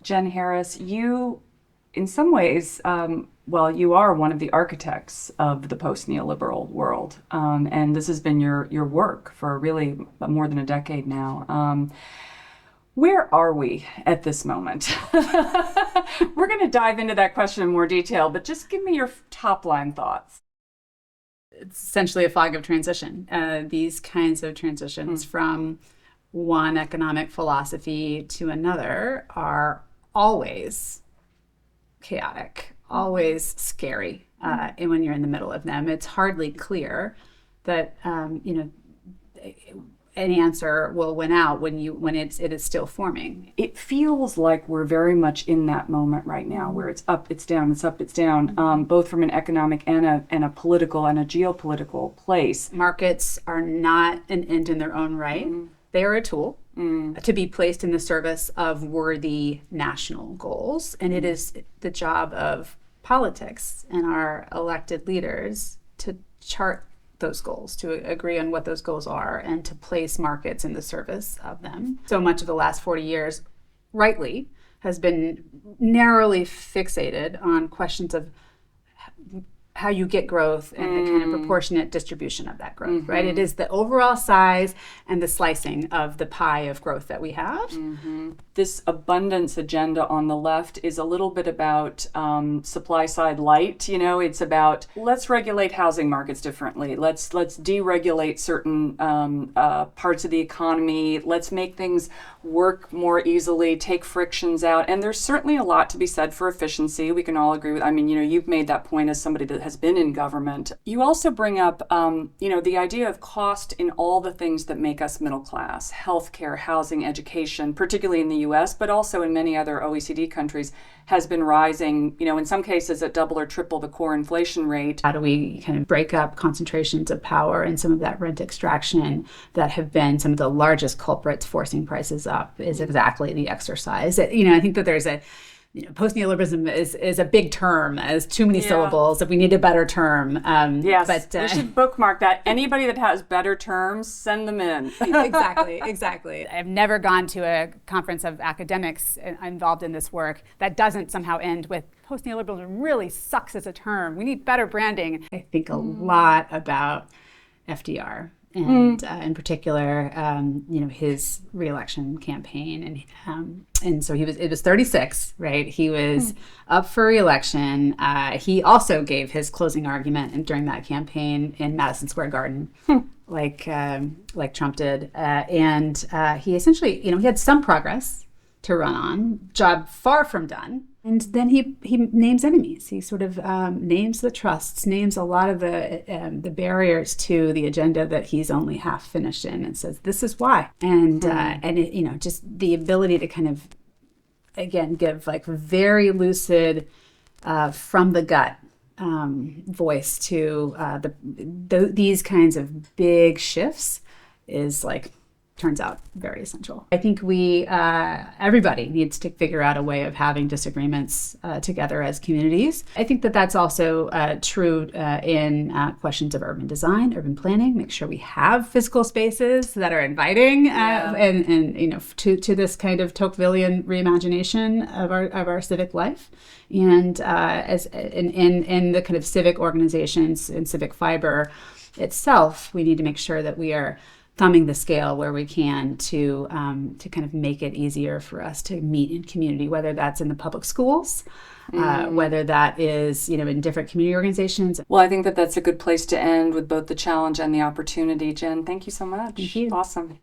Jen Harris, you, in some ways, you are one of the architects of the post-neoliberal world, and this has been your work for really more than a decade now. Where are we at this moment? We're going to dive into that question in more detail, but just give me your top line thoughts. It's essentially a fog of transition. These kinds of transitions from one economic philosophy to another are always chaotic, always scary. And when you're in the middle of them, it's hardly clear that an answer will win out when it is still forming. It feels like we're very much in that moment right now, where it's up, it's down, it's up, it's down, both from an economic and a political and a geopolitical place. Markets are not an end in their own right. They are a tool to be placed in the service of worthy national goals. And it is the job of politics and our elected leaders to chart those goals, to agree on what those goals are, and to place markets in the service of them. So much of the last 40 years, rightly, has been narrowly fixated on questions of how you get growth and the kind of proportionate distribution of that growth, right? It is the overall size and the slicing of the pie of growth that we have. This abundance agenda on the left is a little bit about supply side light. It's about let's regulate housing markets differently. Let's deregulate certain parts of the economy. Let's make things work more easily, take frictions out. And there's certainly a lot to be said for efficiency. We can all agree with. You've made that point as somebody that has been in government. You also bring up, the idea of cost in all the things that make us middle class: healthcare, housing, education, particularly in the U.S., but also in many other OECD countries, has been rising, in some cases at double or triple the core inflation rate. How do we kind of break up concentrations of power and some of that rent extraction that have been some of the largest culprits forcing prices up is exactly the exercise. I think that there's post-neoliberalism is a big term, as too many syllables. If we need a better term. Yes, but we should bookmark that. Anybody that has better terms, send them in. Exactly. I've never gone to a conference of academics involved in this work that doesn't somehow end with post-neoliberalism really sucks as a term. We need better branding. I think a lot about FDR. And in particular, his re-election campaign, and so it was 36, right? He was up for re-election. He also gave his closing argument during that campaign in Madison Square Garden, like Trump did, and he essentially, he had some progress to run on, job far from done. And then he names enemies. He sort of names the trusts, names a lot of the barriers to the agenda that he's only half finished in, and says this is why. And just the ability to kind of again give like very lucid, from the gut voice to these kinds of big shifts is turns out very essential. I think everybody needs to figure out a way of having disagreements together as communities. I think that that's also true in questions of urban design, urban planning. Make sure we have physical spaces that are inviting and to this kind of Tocquevillian reimagination of our civic life. And as in the kind of civic organizations and civic fiber itself, we need to make sure that we are thumbing the scale where we can to kind of make it easier for us to meet in community, whether that's in the public schools, whether that is, in different community organizations. Well, I think that that's a good place to end with both the challenge and the opportunity. Jen, thank you so much. Thank you. Awesome.